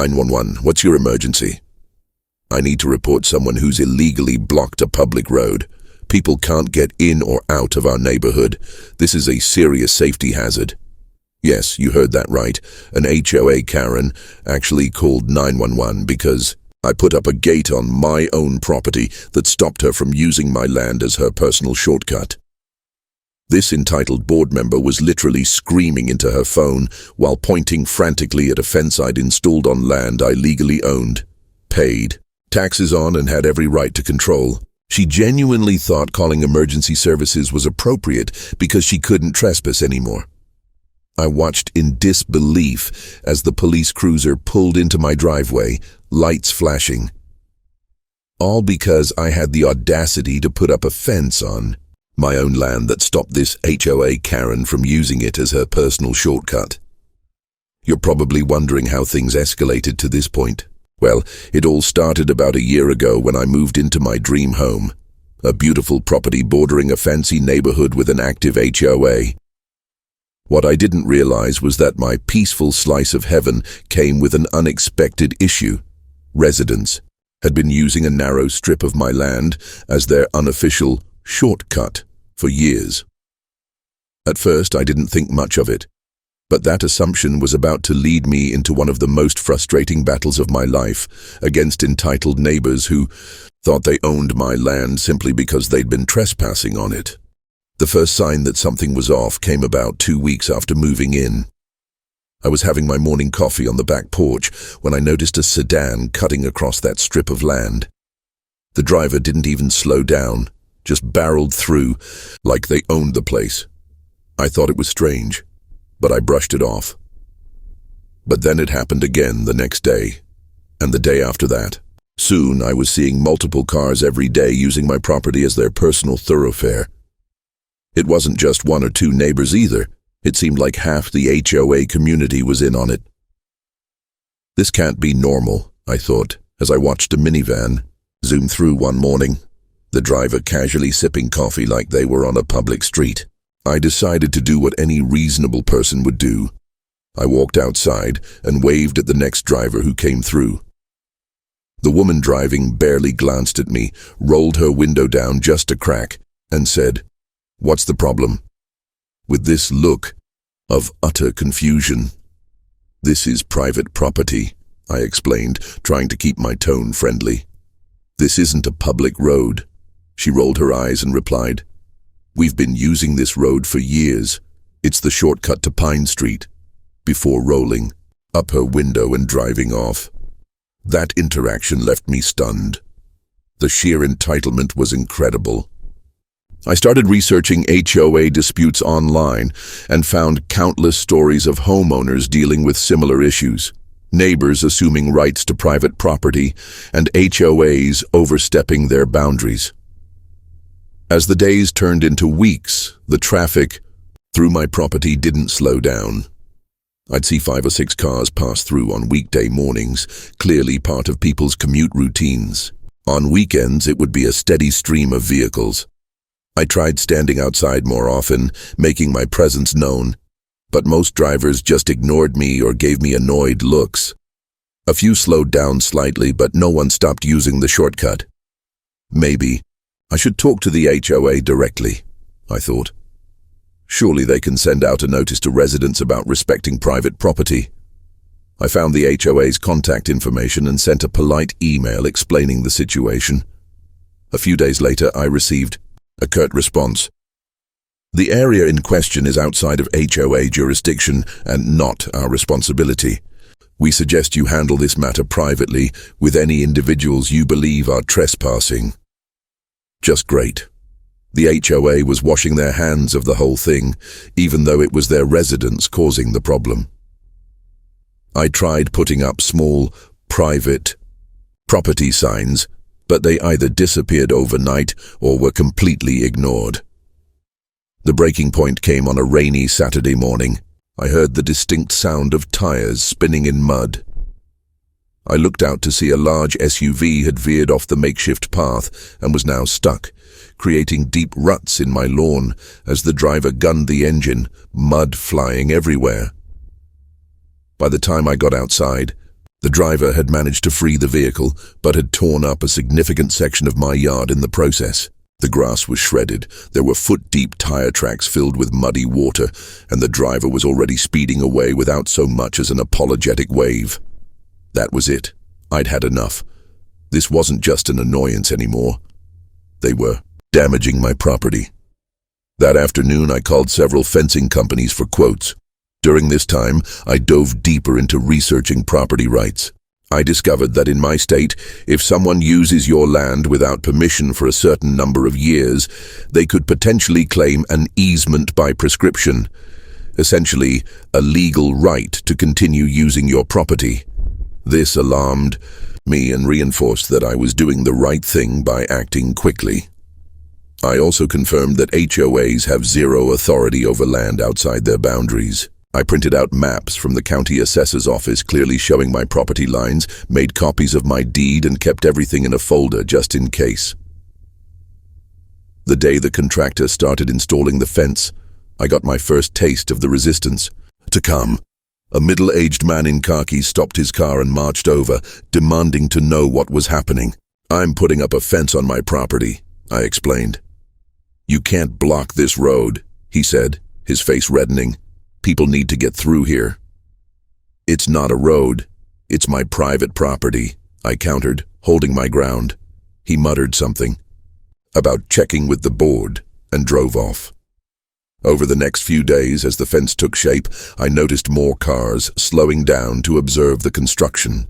911, what's your emergency? I need to report someone who's illegally blocked a public road. People can't get in or out of our neighborhood. This is a serious safety hazard. Yes, you heard that right. An HOA Karen actually called 911 because I put up a gate on my own property that stopped her from using my land as her personal shortcut. This entitled board member was literally screaming into her phone while pointing frantically at a fence I'd installed on land I legally owned, paid taxes on, and had every right to control. She genuinely thought calling emergency services was appropriate because she couldn't trespass anymore. I watched in disbelief as the police cruiser pulled into my driveway, lights flashing. All because I had the audacity to put up a fence on my own land that stopped this HOA Karen from using it as her personal shortcut. You're probably wondering how things escalated to this point. Well, it all started about a year ago when I moved into my dream home, a beautiful property bordering a fancy neighborhood with an active HOA. What I didn't realize was that my peaceful slice of heaven came with an unexpected issue. Residents had been using a narrow strip of my land as their unofficial shortcut for years. At first, I didn't think much of it, but that assumption was about to lead me into one of the most frustrating battles of my life against entitled neighbors who thought they owned my land simply because they'd been trespassing on it. The first sign that something was off came about 2 weeks after moving in. I was having my morning coffee on the back porch when I noticed a sedan cutting across that strip of land. The driver didn't even slow down, just barreled through like they owned the place. I thought it was strange, but I brushed it off. But then it happened again the next day, and the day after that. Soon I was seeing multiple cars every day using my property as their personal thoroughfare. It wasn't just 1 or 2 neighbors either. It seemed like half the HOA community was in on it. This can't be normal, I thought, as I watched a minivan zoom through one morning, the driver casually sipping coffee like they were on a public street. I decided to do what any reasonable person would do. I walked outside and waved at the next driver who came through. The woman driving barely glanced at me, rolled her window down just a crack, and said, "What's the problem?" With this look of utter confusion. "This is private property," I explained, trying to keep my tone friendly. "This isn't a public road." She rolled her eyes and replied, "We've been using this road for years. It's the shortcut to Pine Street," before rolling up her window and driving off. That interaction left me stunned. The sheer entitlement was incredible. I started researching HOA disputes online and found countless stories of homeowners dealing with similar issues, neighbors assuming rights to private property, and HOAs overstepping their boundaries. As the days turned into weeks, the traffic through my property didn't slow down. I'd see 5 or 6 cars pass through on weekday mornings, clearly part of people's commute routines. On weekends, it would be a steady stream of vehicles. I tried standing outside more often, making my presence known, but most drivers just ignored me or gave me annoyed looks. A few slowed down slightly, but no one stopped using the shortcut. Maybe I should talk to the HOA directly, I thought. Surely they can send out a notice to residents about respecting private property. I found the HOA's contact information and sent a polite email explaining the situation. A few days later, I received a curt response. "The area in question is outside of HOA jurisdiction and not our responsibility. We suggest you handle this matter privately with any individuals you believe are trespassing." Just great. The HOA was washing their hands of the whole thing, even though it was their residents causing the problem. I tried putting up small, private property signs, but they either disappeared overnight or were completely ignored. The breaking point came on a rainy Saturday morning. I heard the distinct sound of tires spinning in mud. I looked out to see a large SUV had veered off the makeshift path and was now stuck, creating deep ruts in my lawn as the driver gunned the engine, mud flying everywhere. By the time I got outside, The driver had managed to free the vehicle, but had torn up a significant section of my yard in the process. The grass was shredded, there were foot-deep tire tracks filled with muddy water, and the driver was already speeding away without so much as an apologetic wave. That was it. I'd had enough. This wasn't just an annoyance anymore. They were damaging my property. That afternoon, I called several fencing companies for quotes. During this time, I dove deeper into researching property rights. I discovered that in my state, if someone uses your land without permission for a certain number of years, they could potentially claim an easement by prescription, essentially a legal right to continue using your property. This alarmed me and reinforced that I was doing the right thing by acting quickly. I also confirmed that HOAs have zero authority over land outside their boundaries. I printed out maps from the county assessor's office clearly showing my property lines, made copies of my deed, and kept everything in a folder just in case. The day the contractor started installing the fence, I got my first taste of the resistance. To come, a middle-aged man in khakis stopped his car and marched over, demanding to know what was happening. "I'm putting up a fence on my property," I explained. "You can't block this road," he said, his face reddening. "People need to get through here." "It's not a road. It's my private property," I countered, holding my ground. He muttered something about checking with the board and drove off. Over the next few days, as the fence took shape, I noticed more cars slowing down to observe the construction.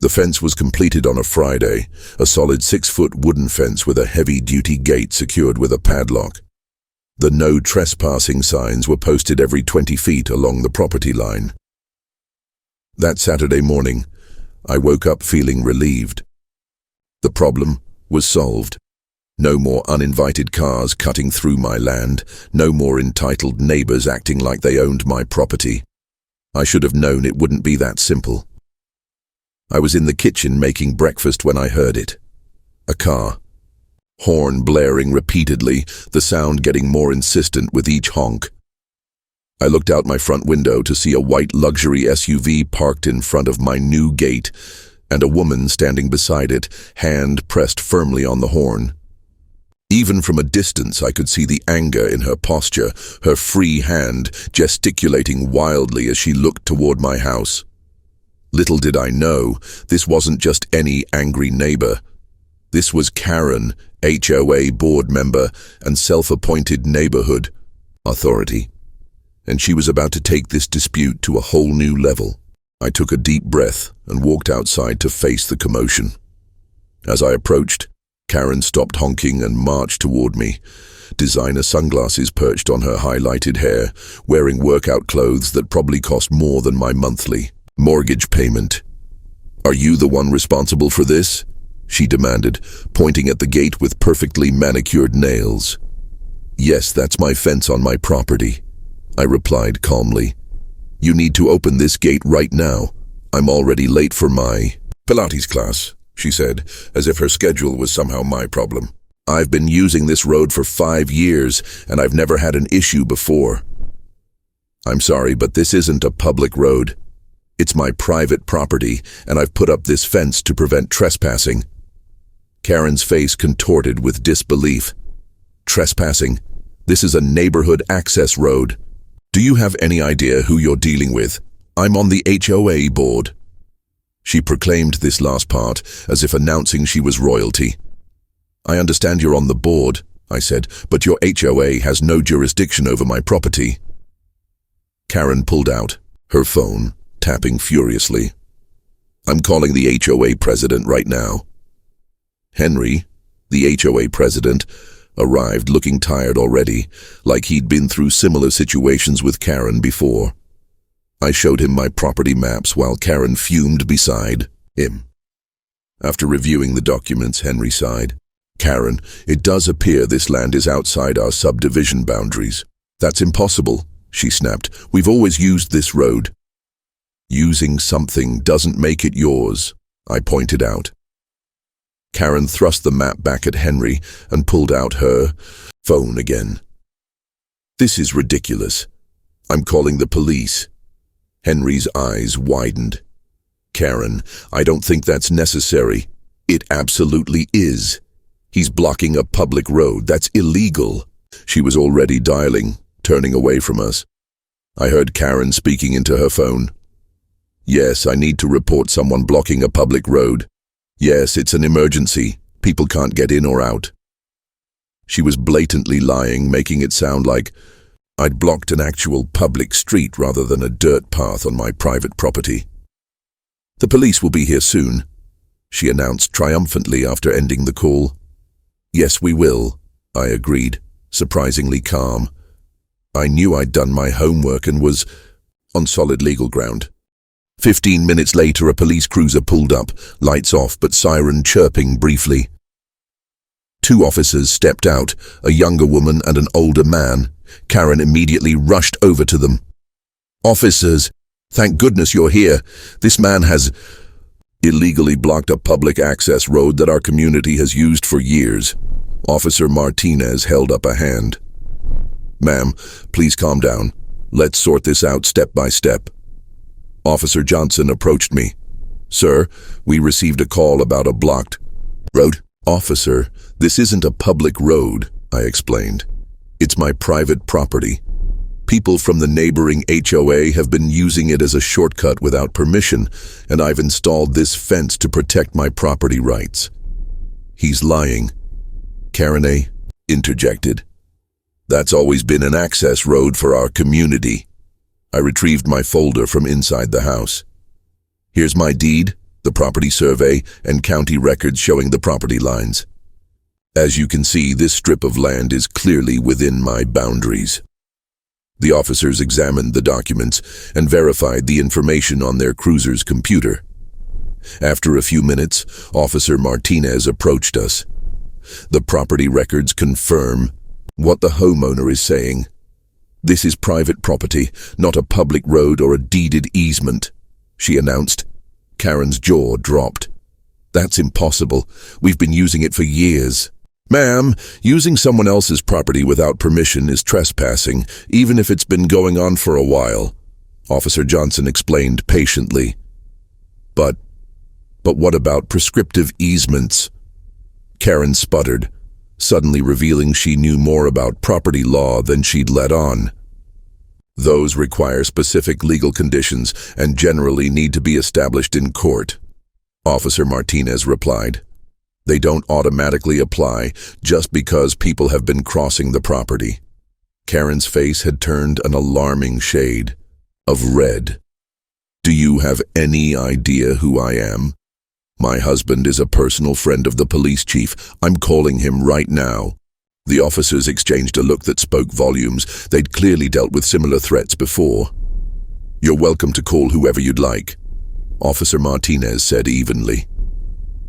The fence was completed on a Friday, a solid 6-foot wooden fence with a heavy-duty gate secured with a padlock. The no trespassing signs were posted every 20 feet along the property line. That Saturday morning, I woke up feeling relieved. The problem was solved. No more uninvited cars cutting through my land, no more entitled neighbors acting like they owned my property. I should have known it wouldn't be that simple. I was in the kitchen making breakfast when I heard it. A car. Horn blaring repeatedly, the sound getting more insistent with each honk. I looked out my front window to see a white luxury SUV parked in front of my new gate, and a woman standing beside it, hand pressed firmly on the horn. Even from a distance, I could see the anger in her posture, her free hand gesticulating wildly as she looked toward my house. Little did I know, this wasn't just any angry neighbor. This was Karen, HOA board member and self-appointed neighborhood authority. And she was about to take this dispute to a whole new level. I took a deep breath and walked outside to face the commotion. As I approached, Karen stopped honking and marched toward me, designer sunglasses perched on her highlighted hair, wearing workout clothes that probably cost more than my monthly mortgage payment. "Are you the one responsible for this?" she demanded, pointing at the gate with perfectly manicured nails. "Yes, that's my fence on my property," I replied calmly. "You need to open this gate right now. I'm already late for my Pilates class," she said, as if her schedule was somehow my problem. "I've been using this road for 5 years, and I've never had an issue before." "I'm sorry, but this isn't a public road. It's my private property, and I've put up this fence to prevent trespassing." Karen's face contorted with disbelief. "Trespassing? This is a neighborhood access road. Do you have any idea who you're dealing with? I'm on the HOA board." She proclaimed this last part as if announcing she was royalty. "I understand you're on the board," I said, "but your HOA has no jurisdiction over my property." Karen pulled out her phone, tapping furiously. "I'm calling the HOA president right now." Henry, the HOA president, arrived looking tired already, like he'd been through similar situations with Karen before. I showed him my property maps while Karen fumed beside him. After reviewing the documents, Henry sighed. "Karen, it does appear this land is outside our subdivision boundaries." "That's impossible," she snapped. "We've always used this road." "Using something doesn't make it yours," I pointed out. Karen thrust the map back at Henry and pulled out her phone again. "This is ridiculous. I'm calling the police." Henry's eyes widened. Karen, I don't think that's necessary. It absolutely is. He's blocking a public road. That's illegal. She was already dialing, turning away from us. I heard Karen speaking into her phone. Yes, I need to report someone blocking a public road. Yes, it's an emergency. People can't get in or out. She was blatantly lying, making it sound like I'd blocked an actual public street rather than a dirt path on my private property. The police will be here soon, she announced triumphantly after ending the call. Yes, we will, I agreed, surprisingly calm. I knew I'd done my homework and was on solid legal ground. 15 minutes later, a police cruiser pulled up, lights off but siren chirping briefly. 2 officers stepped out, a younger woman and an older man. Karen immediately rushed over to them. Officers, thank goodness you're here. This man has illegally blocked a public access road that our community has used for years. Officer Martinez held up a hand. Ma'am, please calm down. Let's sort this out step by step. Officer Johnson approached me. Sir, we received a call about a blocked road. Officer, this isn't a public road, I explained. It's my private property. People from the neighboring HOA have been using it as a shortcut without permission, and I've installed this fence to protect my property rights. He's lying. Karen interjected. That's always been an access road for our community. I retrieved my folder from inside the house. Here's my deed, the property survey, and county records showing the property lines. As you can see, this strip of land is clearly within my boundaries. The officers examined the documents and verified the information on their cruiser's computer. After a few minutes, Officer Martinez approached us. The property records confirm what the homeowner is saying. This is private property, not a public road or a deeded easement, she announced. Karen's jaw dropped. That's impossible. We've been using it for years. Ma'am, using someone else's property without permission is trespassing, even if it's been going on for a while, Officer Johnson explained patiently. But what about prescriptive easements? Karen sputtered, suddenly revealing she knew more about property law than she'd let on. Those require specific legal conditions and generally need to be established in court, Officer Martinez replied. They don't automatically apply just because people have been crossing the property. Karen's face had turned an alarming shade of red. Do you have any idea who I am? My husband is a personal friend of the police chief. I'm calling him right now. The officers exchanged a look that spoke volumes. They'd clearly dealt with similar threats before. You're welcome to call whoever you'd like, Officer Martinez said evenly.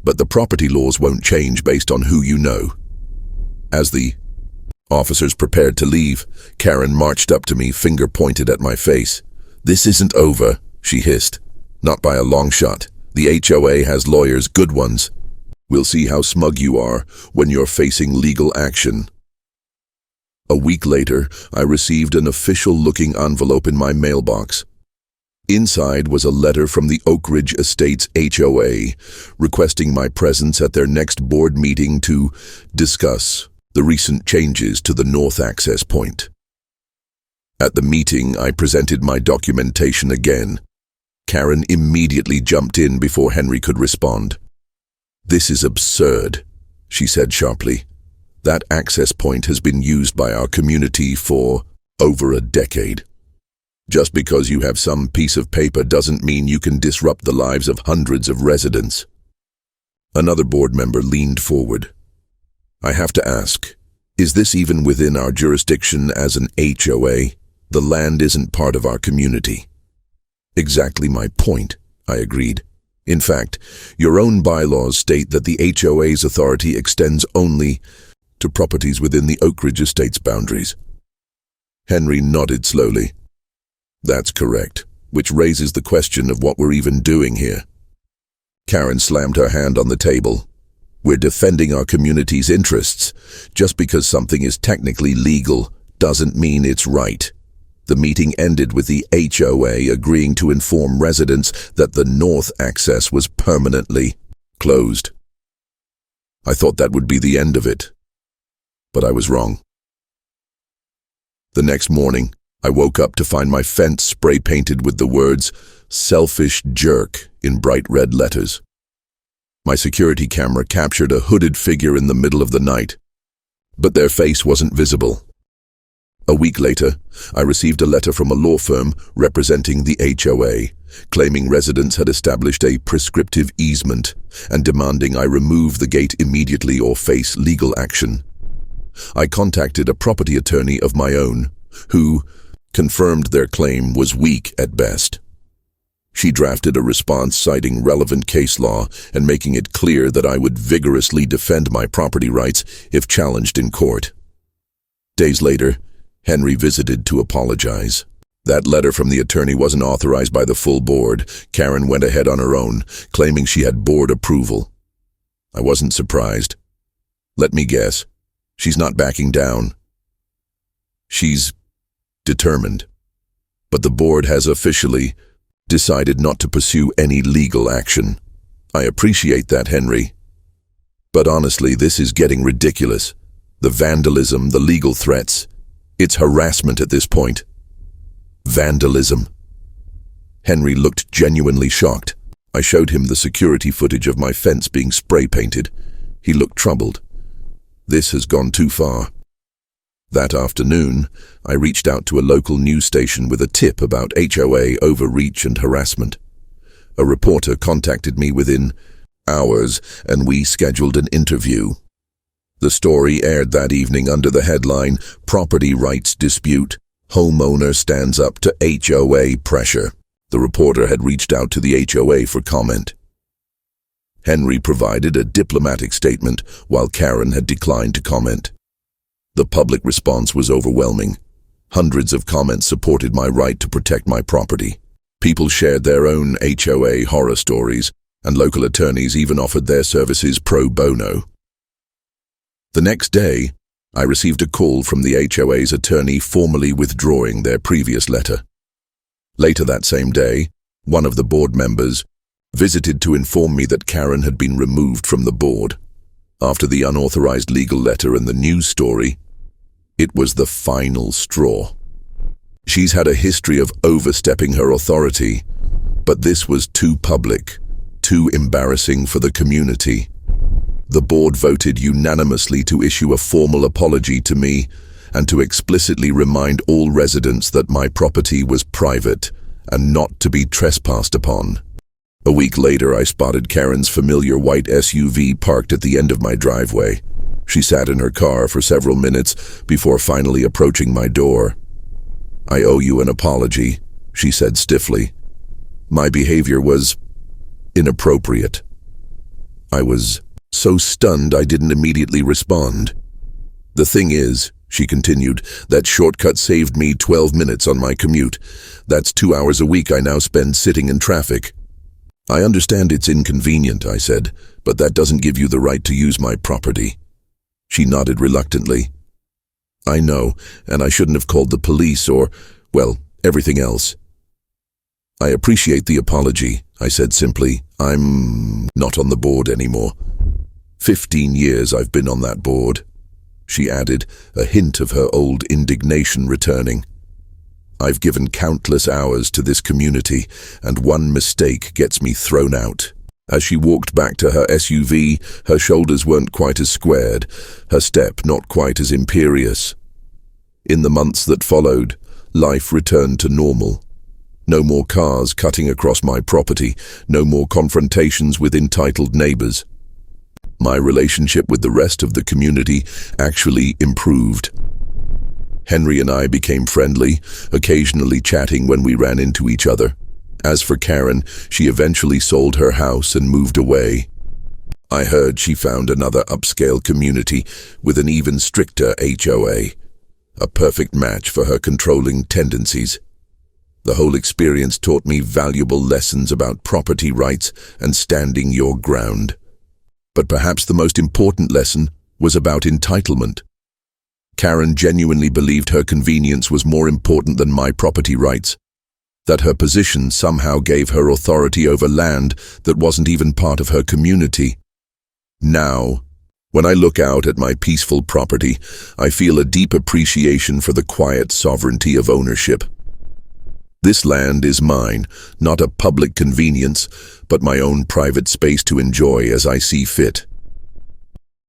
But the property laws won't change based on who you know. As the officers prepared to leave, Karen marched up to me, finger pointed at my face. This isn't over, she hissed. Not by a long shot. The HOA has lawyers, good ones. We'll see how smug you are when you're facing legal action. A week later, I received an official-looking envelope in my mailbox. Inside was a letter from the Oak Ridge Estates HOA requesting my presence at their next board meeting to discuss the recent changes to the north access point. At the meeting, I presented my documentation again. Karen immediately jumped in before Henry could respond. This is absurd, she said sharply. That access point has been used by our community for over a decade. Just because you have some piece of paper doesn't mean you can disrupt the lives of hundreds of residents. Another board member leaned forward. I have to ask, is this even within our jurisdiction as an HOA? The land isn't part of our community. Exactly my point, I agreed. In fact, your own bylaws state that the HOA's authority extends only to properties within the Oak Ridge Estate's boundaries. Henry nodded slowly. That's correct, which raises the question of what we're even doing here. Karen slammed her hand on the table. We're defending our community's interests. Just because something is technically legal doesn't mean it's right. The meeting ended with the HOA agreeing to inform residents that the north access was permanently closed. I thought that would be the end of it, but I was wrong. The next morning, I woke up to find my fence spray-painted with the words, "Selfish Jerk," in bright red letters. My security camera captured a hooded figure in the middle of the night, but their face wasn't visible. A week later, I received a letter from a law firm representing the HOA, claiming residents had established a prescriptive easement and demanding I remove the gate immediately or face legal action. I contacted a property attorney of my own, who confirmed their claim was weak at best. She drafted a response citing relevant case law and making it clear that I would vigorously defend my property rights if challenged in court. Days later, Henry visited to apologize. That letter from the attorney wasn't authorized by the full board. Karen went ahead on her own, claiming she had board approval. I wasn't surprised. Let me guess. She's not backing down. She's determined. But the board has officially decided not to pursue any legal action. I appreciate that, Henry. But honestly, this is getting ridiculous. The vandalism, the legal threats. It's harassment at this point. Vandalism. Henry looked genuinely shocked. I showed him the security footage of my fence being spray-painted. He looked troubled. This has gone too far. That afternoon, I reached out to a local news station with a tip about HOA overreach and harassment. A reporter contacted me within hours, and we scheduled an interview. The story aired that evening under the headline, "Property Rights Dispute. Homeowner Stands Up to HOA Pressure." The reporter had reached out to the HOA for comment. Henry provided a diplomatic statement, while Karen had declined to comment. The public response was overwhelming. Hundreds of comments supported my right to protect my property. People shared their own HOA horror stories, and local attorneys even offered their services pro bono. The next day, I received a call from the HOA's attorney formally withdrawing their previous letter. Later that same day, one of the board members visited to inform me that Karen had been removed from the board. After the unauthorized legal letter and the news story, it was the final straw. She's had a history of overstepping her authority, but this was too public, too embarrassing for the community. The board voted unanimously to issue a formal apology to me and to explicitly remind all residents that my property was private and not to be trespassed upon. A week later, I spotted Karen's familiar white SUV parked at the end of my driveway. She sat in her car for several minutes before finally approaching my door. "I owe you an apology," she said stiffly. "My behavior was inappropriate." I was so stunned I didn't immediately respond. "The thing is," she continued, "that shortcut saved me 12 minutes on my commute. That's 2 hours a week I now spend sitting in traffic." "I understand it's inconvenient," I said, "but that doesn't give you the right to use my property." She nodded reluctantly. "I know, and I shouldn't have called the police or, well, everything else." "I appreciate the apology," I said simply. "I'm not on the board anymore. 15 years I've been on that board," she added, a hint of her old indignation returning. "I've given countless hours to this community, and one mistake gets me thrown out." As she walked back to her SUV, her shoulders weren't quite as squared, her step not quite as imperious. In the months that followed, life returned to normal. No more cars cutting across my property, no more confrontations with entitled neighbors. My relationship with the rest of the community actually improved. Henry and I became friendly, occasionally chatting when we ran into each other. As for Karen, she eventually sold her house and moved away. I heard she found another upscale community with an even stricter HOA, a perfect match for her controlling tendencies. The whole experience taught me valuable lessons about property rights and standing your ground. But perhaps the most important lesson was about entitlement. Karen genuinely believed her convenience was more important than my property rights, that her position somehow gave her authority over land that wasn't even part of her community. Now, when I look out at my peaceful property, I feel a deep appreciation for the quiet sovereignty of ownership. This land is mine, not a public convenience, but my own private space to enjoy as I see fit.